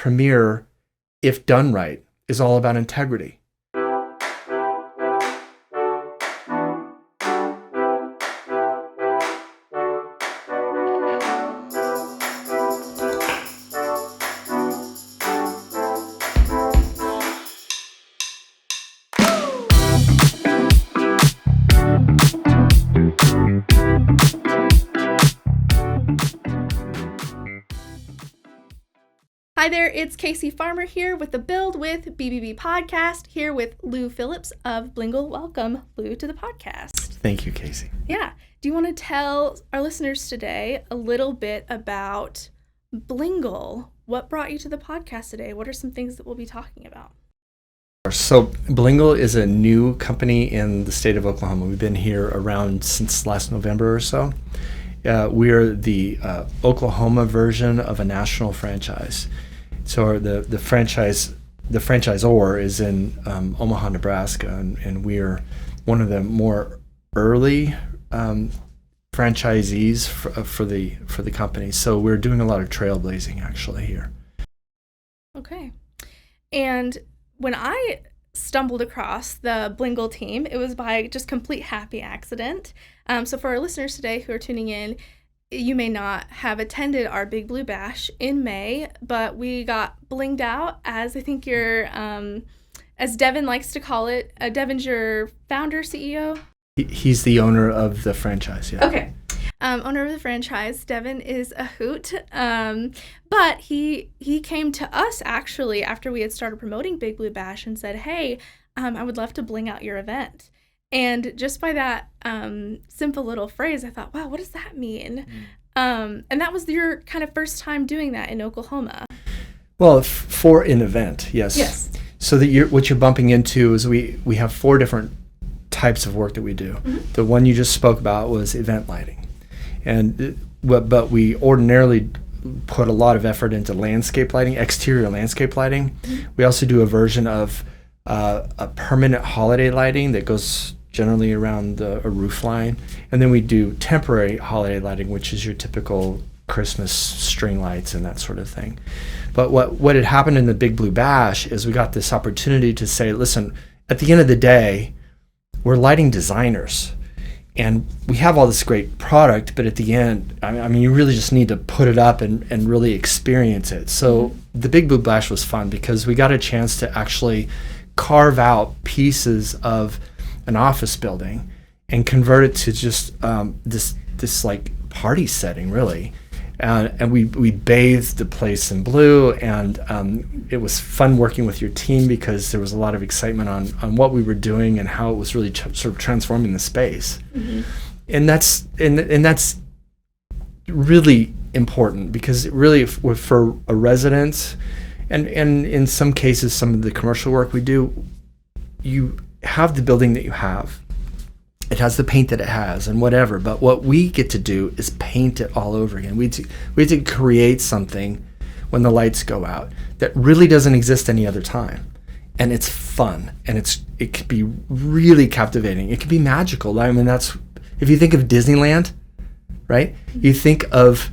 premiere, if done right, is all about integrity. Hi there, it's Casey Farmer here with the Build with BBB podcast, here with Lou Phillips of Blingle. Welcome, Lou, to the podcast. Thank you, Casey. Yeah. Do you want to tell our listeners today a little bit about Blingle? What brought you to the podcast today? What are some things that we'll be talking about? So Blingle is a new company in the state of Oklahoma. We've been here around since last November or so. We're the Oklahoma version of a national franchise. So the franchisor is in Omaha, Nebraska, and we're one of the more early franchisees for the company. So we're doing a lot of trailblazing actually here. Okay. And when I stumbled across the Blingle team, it was by just complete happy accident. So for our listeners today who are tuning in, you may not have attended our Big Blue Bash in May, but we got blinged out, as I think you're, as Devin likes to call it. Devin's your founder, CEO? He's the owner of the franchise, yeah. Okay. Owner of the franchise. Devin is a hoot. But he came to us actually after we had started promoting Big Blue Bash and said, hey, I would love to bling out your event. And just by that simple little phrase, I thought, wow, what does that mean? And that was your kind of first time doing that in Oklahoma. Well, for an event, yes. Yes. So that what you're bumping into is we have 4 different types of work that we do. Mm-hmm. The one you just spoke about was event lighting. But we ordinarily put a lot of effort into landscape lighting, exterior landscape lighting. Mm-hmm. We also do a version of a permanent holiday lighting that goes generally around a roof line. And then we do temporary holiday lighting, which is your typical Christmas string lights and that sort of thing. But what had happened in the Big Blue Bash is we got this opportunity to say, listen, at the end of the day, we're lighting designers. And we have all this great product, but at the end, I mean, you really just need to put it up and really experience it. So the Big Blue Bash was fun because we got a chance to actually carve out pieces of an office building and convert it to just this like party setting, really. And we bathed the place in blue, and it was fun working with your team because there was a lot of excitement on what we were doing and how it was really sort of transforming the space. Mm-hmm. And that's really important because it really for a resident, and in some cases some of the commercial work we do, you have the building that you have. It has the paint that it has and whatever, but what we get to do is paint it all over again. We have to create something when the lights go out that really doesn't exist any other time. And it's fun, and it can be really captivating. It can be magical. I mean, that's, if you think of Disneyland, right? You think of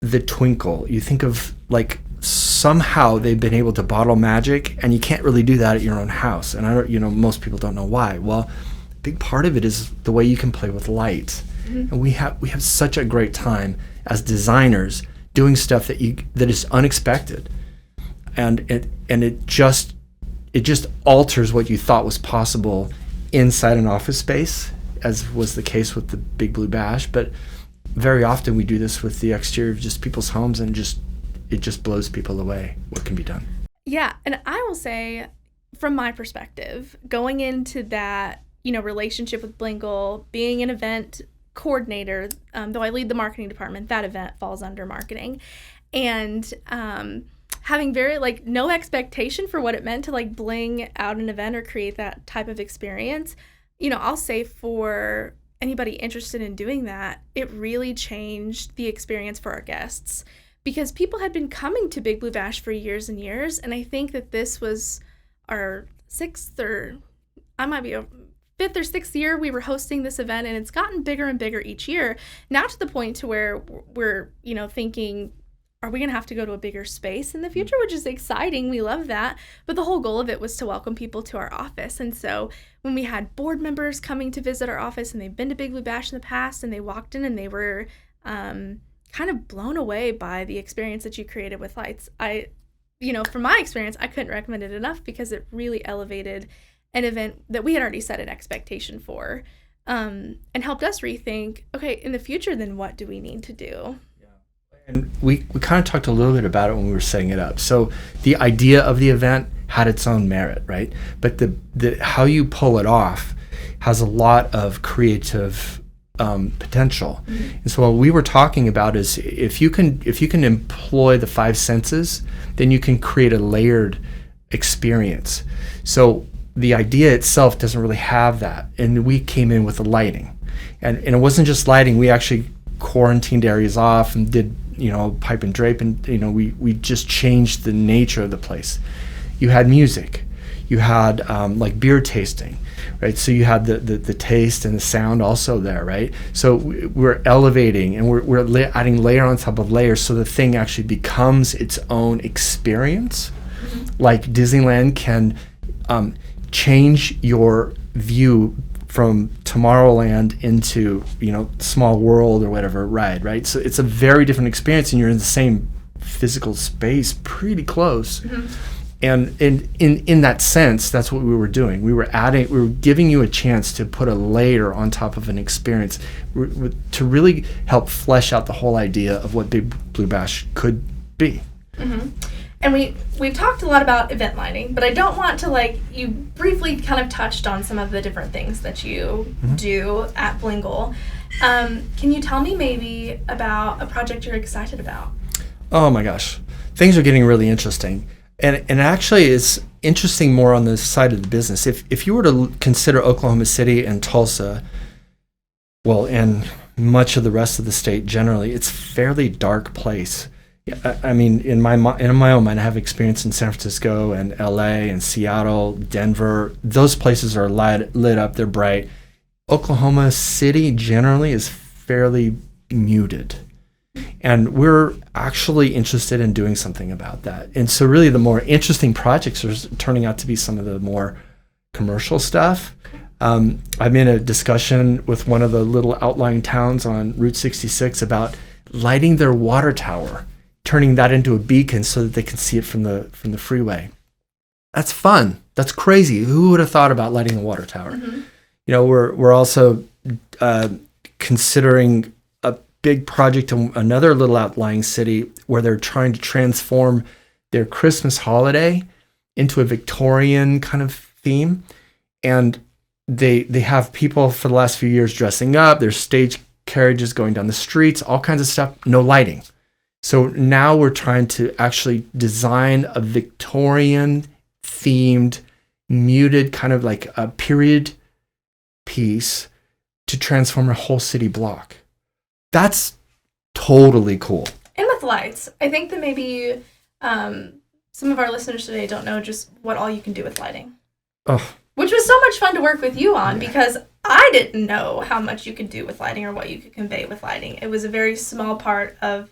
the twinkle. You think of like somehow they've been able to bottle magic, and you can't really do that at your own house. And most people don't know why. Well, a big part of it is the way you can play with light. Mm-hmm. And we have such a great time as designers doing stuff that is unexpected, and it just alters what you thought was possible inside an office space, as was the case with the Big Blue Bash. But very often we do this with the exterior of just people's homes, and it just blows people away what can be done. Yeah, and I will say, from my perspective, going into that relationship with Blingle, being an event coordinator, though I lead the marketing department, that event falls under marketing, and having very no expectation for what it meant to bling out an event or create that type of experience. I'll say for anybody interested in doing that, it really changed the experience for our guests, because people had been coming to Big Blue Bash for years and years, and I think that this was our 5th or 6th year we were hosting this event, and it's gotten bigger and bigger each year, now to the point to where we're thinking are we going to have to go to a bigger space in the future, which is exciting. We love that. But the whole goal of it was to welcome people to our office. And so when we had board members coming to visit our office and they've been to Big Blue Bash in the past and they walked in and they were kind of blown away by the experience that you created with lights. From my experience, I couldn't recommend it enough because it really elevated an event that we had already set an expectation for, and helped us rethink, okay, in the future, then what do we need to do? And we kind of talked a little bit about it when we were setting it up. So the idea of the event had its own merit, right? But the how you pull it off has a lot of creative potential. Mm-hmm. And so what we were talking about is if you can employ the five senses, then you can create a layered experience. So the idea itself doesn't really have that. And we came in with the lighting. And it wasn't just lighting. We actually quarantined areas off and did, pipe and drape. And, we just changed the nature of the place. You had music. You had like beer tasting, right? So you had the taste and the sound also there, right? So we're elevating and we're adding layer on top of layer so the thing actually becomes its own experience. Mm-hmm. Like Disneyland can change your view from Tomorrowland into, Small World or whatever ride, right? So it's a very different experience and you're in the same physical space pretty close. Mm-hmm. And in that sense, that's what we were doing. We were giving you a chance to put a layer on top of an experience to really help flesh out the whole idea of what Big Blue Bash could be. Mm-hmm. And we've talked a lot about event lighting, but I don't want to, you briefly kind of touched on some of the different things that you mm-hmm. do at Blingle. Can you tell me maybe about a project you're excited about? Oh my gosh. Things are getting really interesting. And actually it's interesting more on the side of the business. If you were to consider Oklahoma City and Tulsa, well, and much of the rest of the state generally, it's a fairly dark place. I mean, in my own mind, I have experience in San Francisco and LA and Seattle, Denver. Those places are lit up, they're bright. Oklahoma City generally is fairly muted. And we're actually interested in doing something about that. And so really the more interesting projects are turning out to be some of the more commercial stuff. I'm in a discussion with one of the little outlying towns on Route 66 about lighting their water tower, turning that into a beacon so that they can see it from the freeway. That's fun. That's crazy. Who would have thought about lighting a water tower? Mm-hmm. We're also considering big project in another little outlying city where they're trying to transform their Christmas holiday into a Victorian kind of theme. And they have people for the last few years dressing up, there's stage carriages going down the streets, all kinds of stuff, no lighting. So now we're trying to actually design a Victorian themed, muted kind of like a period piece to transform a whole city block. That's totally cool. And with lights, I think that maybe some of our listeners today don't know just what all you can do with lighting. Oh. Which was so much fun to work with you on because I didn't know how much you could do with lighting or what you could convey with lighting. It was a very small part of,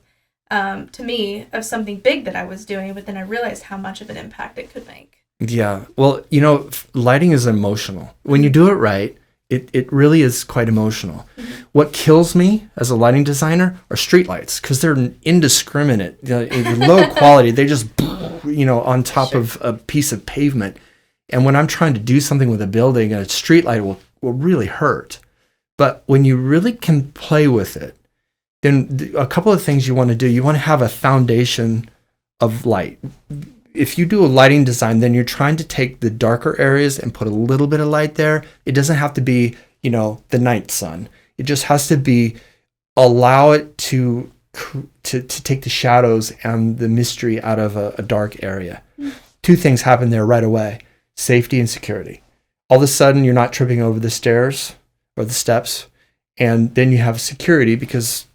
to me, of something big that I was doing, but then I realized how much of an impact it could make. Yeah. Well, lighting is emotional. When you do it right, it really is quite emotional. Mm-hmm. What kills me as a lighting designer are streetlights because they're indiscriminate, low quality. They just, on top of a piece of pavement. And when I'm trying to do something with a building, a streetlight will really hurt. But when you really can play with it, then a couple of things you want to do. You want to have a foundation of light. If you do a lighting design, then you're trying to take the darker areas and put a little bit of light there. It doesn't have to be, the night sun. It just has to be, allow it to take the shadows and the mystery out of a dark area. Mm. Two things happen there right away: safety and security. All of a sudden, you're not tripping over the stairs or the steps, and then you have security because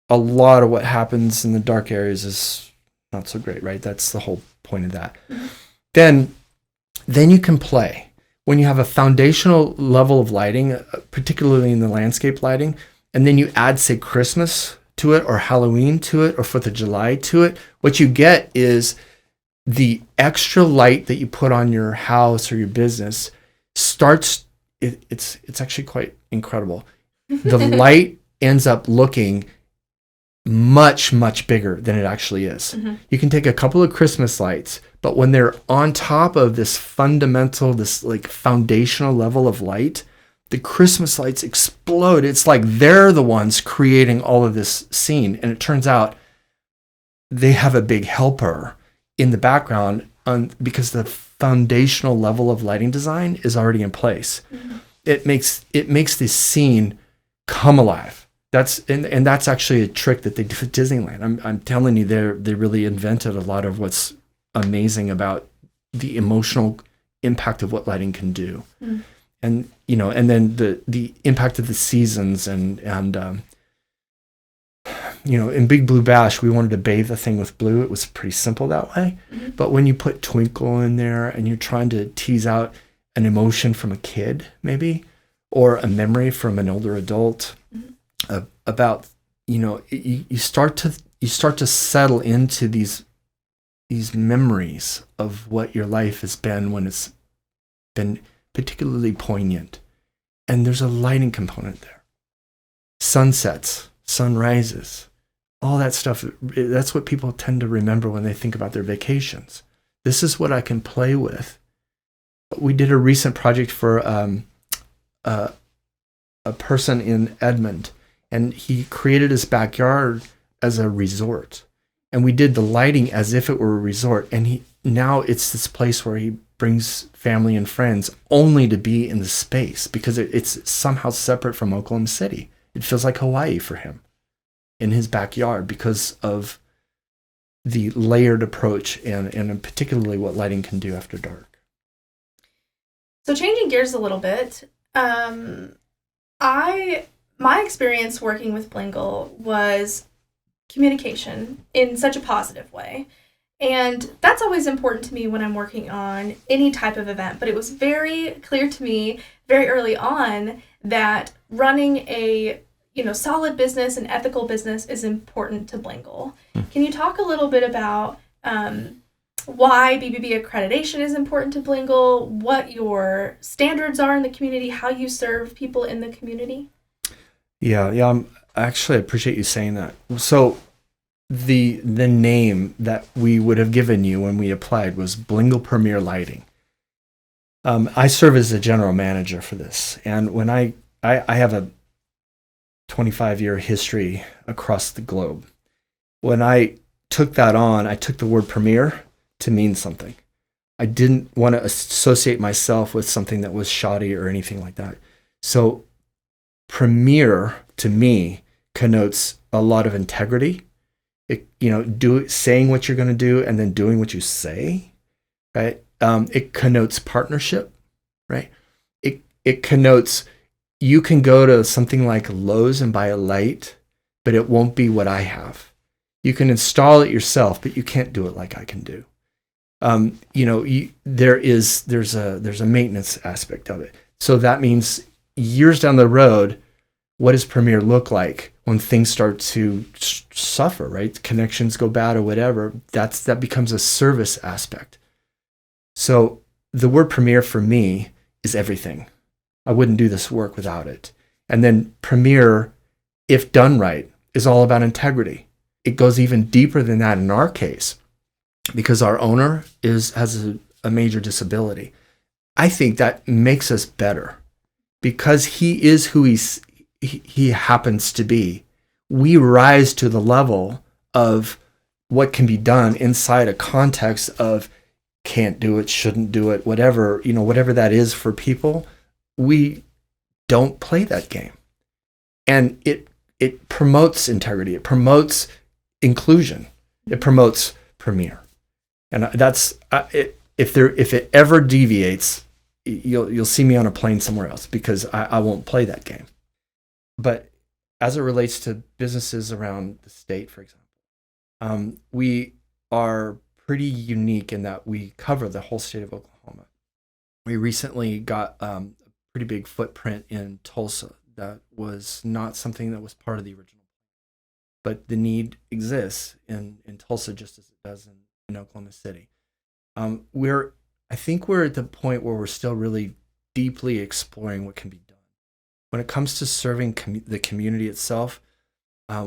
a lot of what happens in the dark areas is not so great, right? That's the whole point of that. Mm-hmm. Then you can play. When you have a foundational level of lighting, particularly in the landscape lighting, and then you add, say, Christmas to it, or Halloween to it, or 4th of July to it. What you get is the extra light that you put on your house or your business starts, it's actually quite incredible. The light ends up looking much, much bigger than it actually is. You can take a couple of Christmas lights, but when they're on top of this fundamental, this like foundational level of light, the Christmas lights explode. It's like they're the ones creating all of this scene. And it turns out they have a big helper in the background because the foundational level of lighting design is already in place. It makes this scene come alive. That's actually a trick that they do at Disneyland. I'm telling you, they really invented a lot of what's amazing about the emotional impact of what lighting can do. And and then the impact of the seasons and in Big Blue Bash, we wanted to bathe the thing with blue. It was pretty simple that way. But when you put twinkle in there and you're trying to tease out an emotion from a kid, maybe, or a memory from an older adult, about you start to settle into these memories of what your life has been when it's been particularly poignant. And there's a lighting component there. Sunsets, sunrises, all that stuff. That's what people tend to remember when they think about their vacations. This is what I can play with. We did a recent project for a person in Edmond, and he created his backyard as a resort. And we did the lighting as if it were a resort. And now it's this place where he brings family and friends only to be in the space because it's somehow separate from Oklahoma City. It feels like Hawaii for him in his backyard because of the layered approach and particularly what lighting can do after dark. So changing gears a little bit, my experience working with Blingle was communication in such a positive way. And that's always important to me when I'm working on any type of event. But it was very clear to me very early on that running a solid business and ethical business is important to Blingle. Can you talk a little bit about why BBB accreditation is important to Blingle, what your standards are in the community, how you serve people in the community? Yeah. Actually, I appreciate you saying that. So the name that we would have given you when we applied was Blingle Premier Lighting. I serve as the general manager for this, and when I have a 25-year history across the globe. When I took that on, I took the word premier to mean something. I didn't want to associate myself with something that was shoddy or anything like that. So premier to me connotes a lot of integrity. Saying what you're going to do and then doing what you say, right? It connotes partnership, right? It connotes you can go to something like Lowe's and buy a light, but it won't be what I have. You can install it yourself, but you can't do it like I can do. There's a maintenance aspect of it. So that means years down the road, what does Premier look like when things start to suffer, right? Connections go bad or whatever. That becomes a service aspect. So the word Premier for me is everything. I wouldn't do this work without it. And then Premier, if done right, is all about integrity. It goes even deeper than that in our case, because our owner has a major disability. I think that makes us better because he is who he happens to be. We rise to the level of what can be done inside a context of can't do it, shouldn't do it, whatever that is for people. We don't play that game. And it promotes integrity. It promotes inclusion. It promotes Premier. And that's if it ever deviates, you'll see me on a plane somewhere else because I won't play that game. But as it relates to businesses around the state, for example, we are pretty unique in that we cover the whole state of Oklahoma. We recently got a pretty big footprint in Tulsa that was not something that was part of the original. but the need exists in Tulsa just as it does in Oklahoma City. I think we're at the point where we're still really deeply exploring what can be done. When it comes to serving the community itself,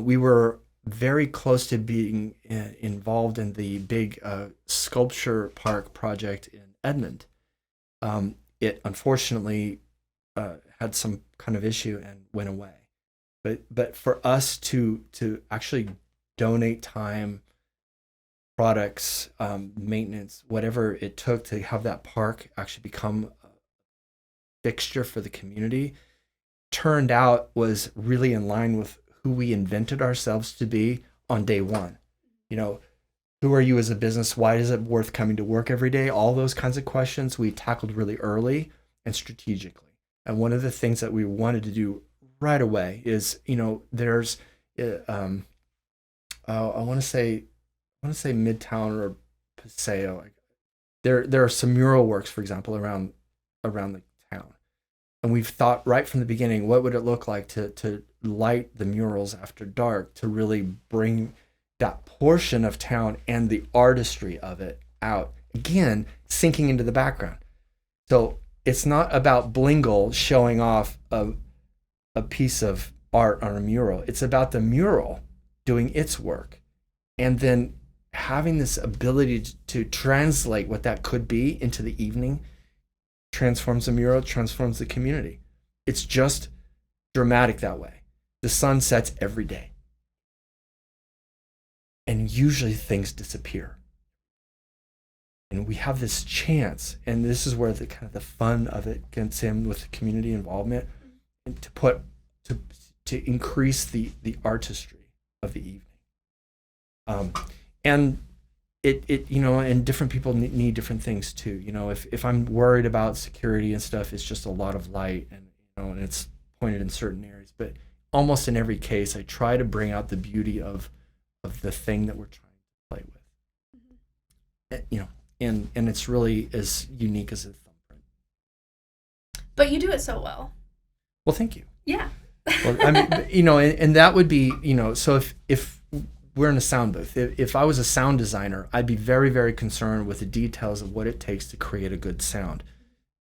we were very close to being involved in the big sculpture park project in Edmond. It unfortunately had some kind of issue and went away. But for us to actually donate time, products, maintenance, whatever it took to have that park actually become a fixture for the community, turned out was really in line with who we invented ourselves to be on day one. Who are you as a business? Why is it worth coming to work every day? All those kinds of questions we tackled really early and strategically. And one of the things that we wanted to do right away is, there's, I want to say Midtown or Paseo. There are some mural works, for example, around the town. And we've thought right from the beginning, what would it look like to light the murals after dark, to really bring that portion of town and the artistry of it out, again, sinking into the background. So it's not about Blingle showing off a piece of art on a mural. It's about the mural doing its work, and then having this ability to translate what that could be into the evening, transforms the mural, transforms the community. It's just dramatic that way. The sun sets every day. And usually things disappear. And we have this chance, and this is where the kind of the fun of it gets in with the community involvement, and to increase the artistry of the evening. And it and different people need different things too. If I'm worried about security and stuff, it's just a lot of light, and it's pointed in certain areas. But almost in every case, I try to bring out the beauty of the thing that we're trying to play with. And it's really as unique as a thumbprint. But you do it so well. Well, thank you. Yeah. Well, I mean, and that would be, so if we're in a sound booth, if I was a sound designer, I'd be very, very concerned with the details of what it takes to create a good sound.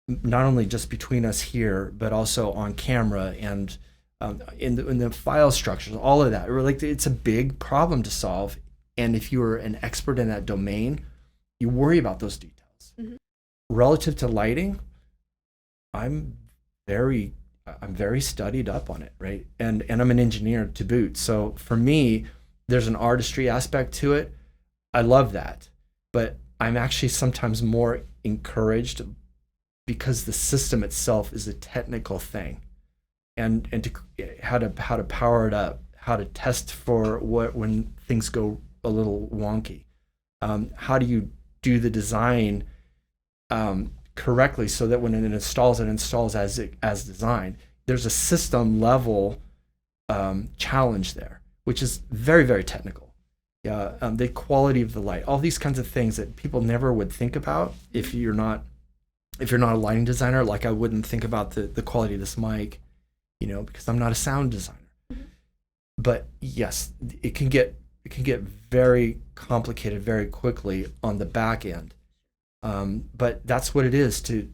Not only just between us here, but also on camera and in the file structures, all of that. It's a big problem to solve. And if you're an expert in that domain, you worry about those details. Mm-hmm. Relative to lighting, I'm very studied up on it, right? And I'm an engineer to boot. So for me, there's an artistry aspect to it. I love that. But I'm actually sometimes more encouraged because the system itself is a technical thing. And how to power it up, how to test for when things go a little wonky. How do you do the design correctly so that when it installs as designed? There's a system level challenge there, which is very, very technical. The quality of the light, all these kinds of things that people never would think about if you're not a lighting designer. Like I wouldn't think about the quality of this mic, because I'm not a sound designer. Mm-hmm. But yes, it can get very complicated very quickly on the back end. But that's what it is to,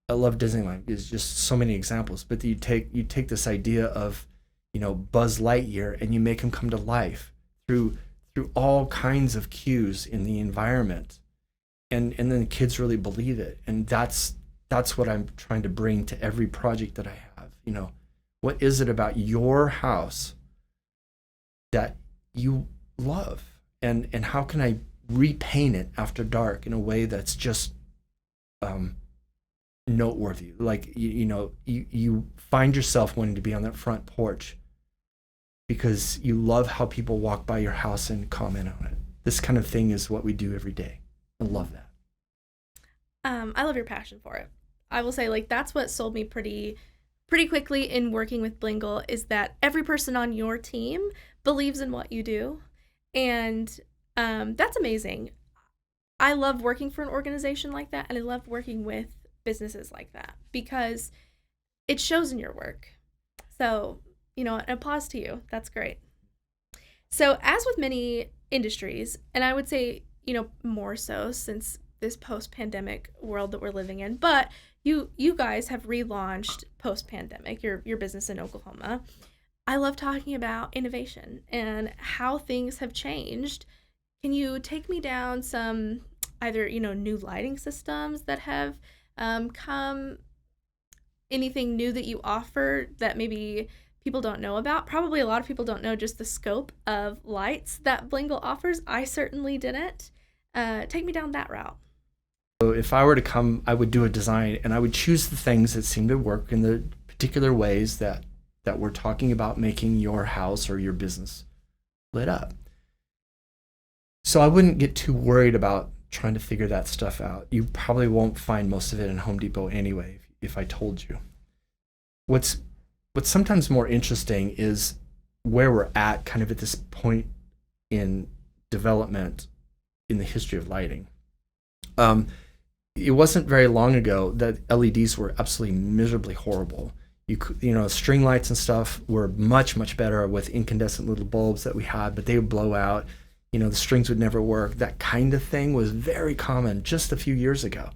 I love Disneyland. There's just so many examples, but you take this idea of, Buzz Lightyear, and you make him come to life through all kinds of cues in the environment. And then the kids really believe it. And that's what I'm trying to bring to every project that I have. What is it about your house that you love? And how can I repaint it after dark in a way that's just noteworthy? Like, you find yourself wanting to be on that front porch because you love how people walk by your house and comment on it. This kind of thing is what we do every day. I love that. I love your passion for it. I will say, that's what sold me pretty quickly in working with Blingle, is that every person on your team believes in what you do. And that's amazing. I love working for an organization like that, and I love working with businesses like that because it shows in your work. So, an applause to you. That's great. So, as with many industries, and I would say, more so since this post-pandemic world that we're living in, but you guys have relaunched post-pandemic your business in Oklahoma. I love talking about innovation and how things have changed. Can you take me down some either, new lighting systems that have come, anything new that you offer that maybe people don't know about? Probably a lot of people don't know just the scope of lights that Blingle offers. I certainly didn't. Take me down that route. So if I were to come, I would do a design and I would choose the things that seem to work in the particular ways that we're talking about making your house or your business lit up. So I wouldn't get too worried about trying to figure that stuff out. You probably won't find most of it in Home Depot anyway, if I told you. What's sometimes more interesting is where we're at kind of at this point in development in the history of lighting. It wasn't very long ago that LEDs were absolutely miserably horrible. String lights and stuff were much, much better with incandescent little bulbs that we had, but they would blow out. The strings would never work. That kind of thing was very common just a few years ago.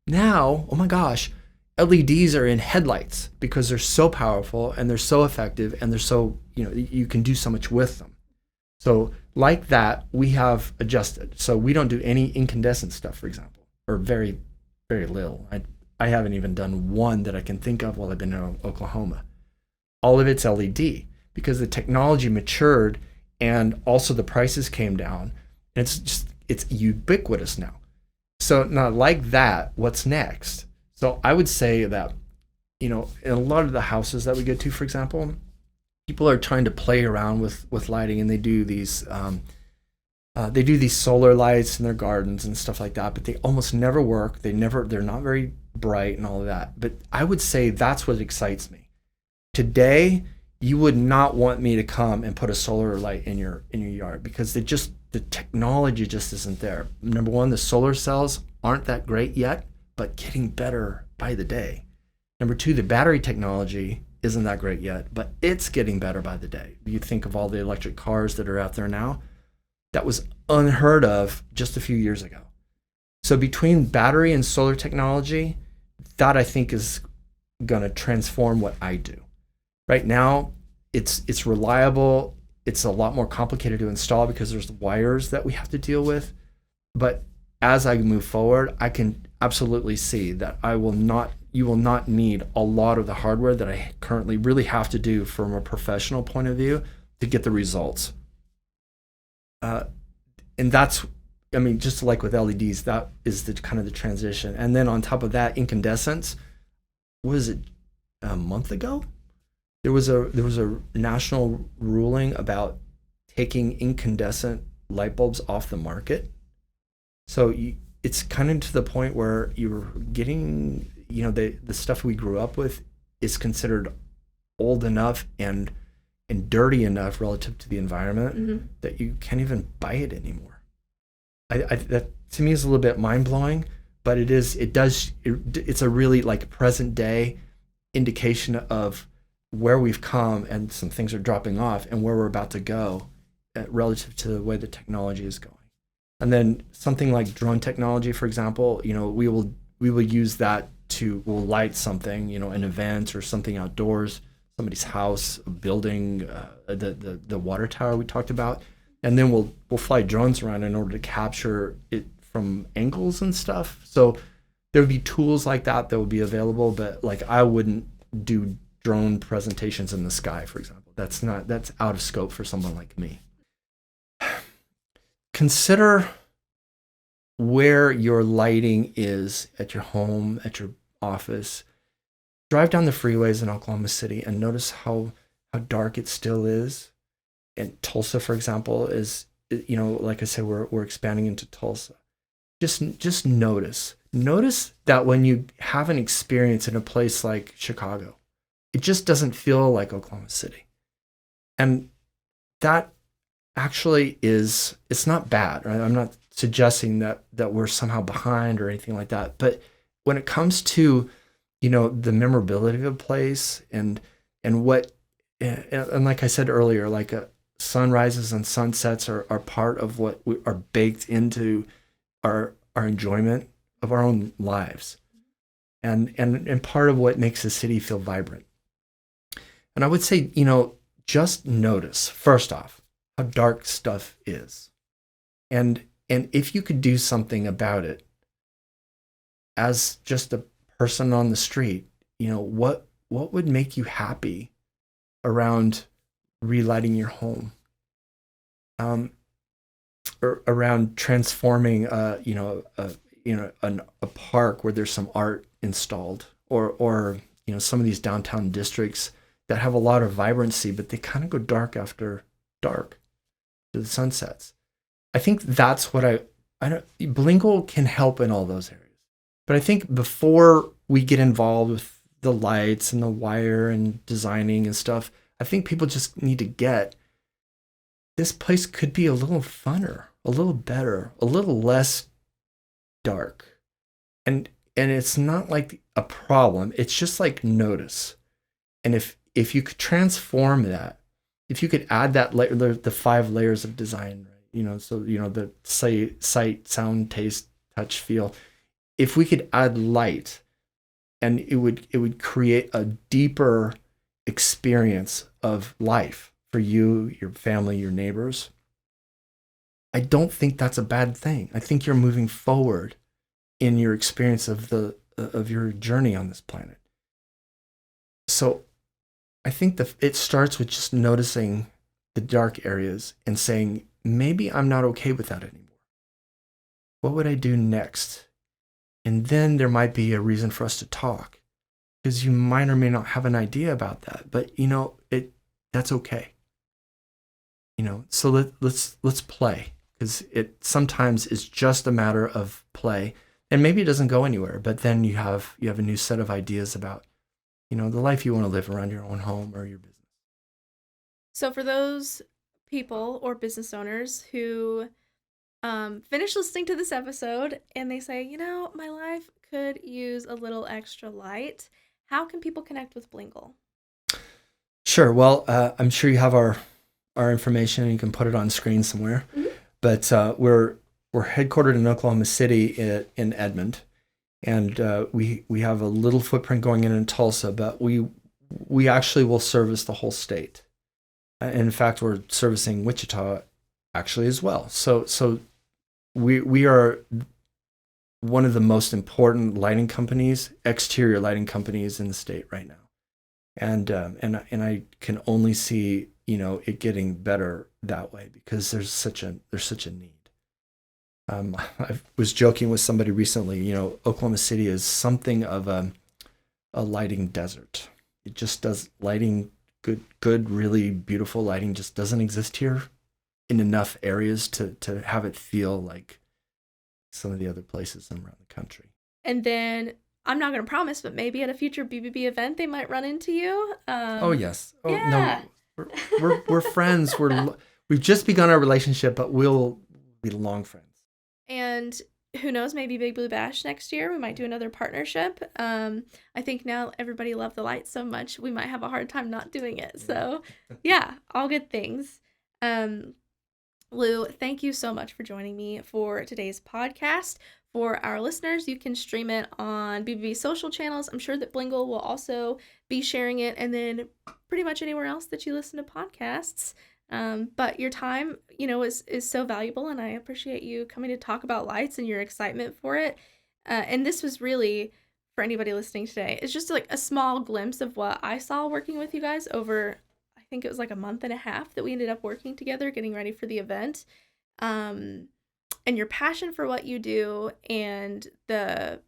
Now, oh my gosh, LEDs are in headlights because they're so powerful and they're so effective and they're so, you can do so much with them. So like that, we have adjusted. So we don't do any incandescent stuff, for example, or very, very little. I haven't even done one that I can think of while I've been in Oklahoma. All of it's LED because the technology matured and also the prices came down. And it's ubiquitous now. So now like that, what's next? So I would say that, in a lot of the houses that we go to, for example, people are trying to play around with lighting, and they do these solar lights in their gardens and stuff like that, but they almost never work. They're not very bright and all of that. But I would say that's what excites me. Today, you would not want me to come and put a solar light in your yard because the technology just isn't there. Number one, the solar cells aren't that great yet, but getting better by the day. Number two, the battery technology isn't that great yet, but it's getting better by the day. You think of all the electric cars that are out there now. That was unheard of just a few years ago. So between battery and solar technology, that I think is going to transform what I do. Right now, it's reliable. It's a lot more complicated to install because there's wires that we have to deal with. But as I move forward, I can absolutely see that you will not need a lot of the hardware that I currently really have to do from a professional point of view to get the results. And that's, just like with LEDs, that is the kind of the transition. And then on top of that, incandescence, was it a month ago? There was a national ruling about taking incandescent light bulbs off the market. So it's kind of to the point where you're getting, the stuff we grew up with is considered old enough and dirty enough relative to the environment that you can't even buy it anymore. That to me is a little bit mind blowing, but it's a really like present day indication of where we've come and some things are dropping off and where we're about to go relative to the way the technology is going. And then something like drone technology, for example, we will use that we'll light something, an event or something outdoors, somebody's house, a building, the water tower we talked about, and then we'll fly drones around in order to capture it from angles and stuff. So there would be tools like that would be available, but like I wouldn't do drone presentations in the sky, for example. That's out of scope for someone like me. Consider where your lighting is at your home, at your office. Drive down the freeways in Oklahoma City and notice how dark it still is. And Tulsa, for example, is, like I said, we're expanding into Tulsa. Just notice that when you have an experience in a place like Chicago, it just doesn't feel like Oklahoma City. And that actually it's not bad, right? I'm not suggesting that we're somehow behind or anything like that. But when it comes to, the memorability of a place and like I said earlier, like sunrises and sunsets are part of what are baked into our enjoyment of our own lives, and part of what makes the city feel vibrant. And I would say, just notice, first off, how dark stuff is. And if you could do something about it as just a person on the street, what would make you happy around relighting your home? Or around transforming, a park where there's some art installed, or some of these downtown districts that have a lot of vibrancy, but they kind of go dark after dark to the sunsets. I think that's what I don't. Blingle can help in all those areas, but I think before we get involved with the lights and the wire and designing and stuff, I think people just need to get this place could be a little funner, a little better, a little less dark. And it's not like a problem. It's just like notice. And if you could transform that, if you could add that the 5 layers of design, right? So the sight, sound, taste, touch, feel. If we could add light, and it would create a deeper experience of life for you, your family, your neighbors. I don't think that's a bad thing. I think you're moving forward in your experience of your journey on this planet. So I think it starts with just noticing the dark areas and saying, maybe I'm not okay with that anymore. What would I do next? And then there might be a reason for us to talk, because you might or may not have an idea about that, but that's okay. So let's play, because it sometimes is just a matter of play, and maybe it doesn't go anywhere, but then you have a new set of ideas about, the life you want to live around your own home or your business. So for those people or business owners who finish listening to this episode and they say, my life could use a little extra light, how can people connect with Blingle? Sure. Well, I'm sure you have our information, and you can put it on screen somewhere. Mm-hmm. But we're headquartered in Oklahoma City in Edmond, and we have a little footprint going in Tulsa, but we actually will service the whole state. In fact, we're servicing Wichita actually as well. So we are one of the most important lighting companies, exterior lighting companies in the state right now, and I can only see it getting better that way, because there's such a need. I was joking with somebody recently. Oklahoma City is something of a lighting desert. It just does lighting. Good, really beautiful lighting just doesn't exist here in enough areas to have it feel like some of the other places around the country. And then, I'm not going to promise, but maybe at a future BBB event, they might run into you. Oh, yes. Oh, yeah. No, we're friends. We've just begun our relationship, but we'll be long friends. And who knows, maybe Big Blue Bash next year. We might do another partnership. I think now everybody loved the lights so much, we might have a hard time not doing it. So yeah, all good things. Lou, thank you so much for joining me for today's podcast. For our listeners, you can stream it on BBB social channels. I'm sure that Blingle will also be sharing it, and then pretty much anywhere else that you listen to podcasts. But your time, is so valuable, and I appreciate you coming to talk about lights and your excitement for it. And this was really, for anybody listening today, it's just like a small glimpse of what I saw working with you guys over, I think it was like a month and a half that we ended up working together, getting ready for the event. And your passion for what you do, and the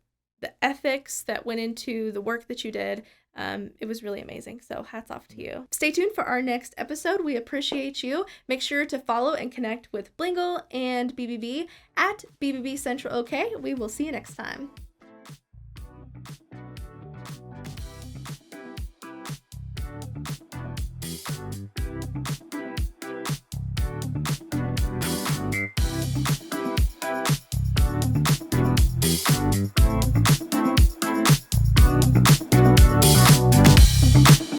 ethics that went into the work that you did. It was really amazing. So hats off to you. Stay tuned for our next episode. We appreciate you. Make sure to follow and connect with Blingle and BBB at BBB Central OK. We will see you next time.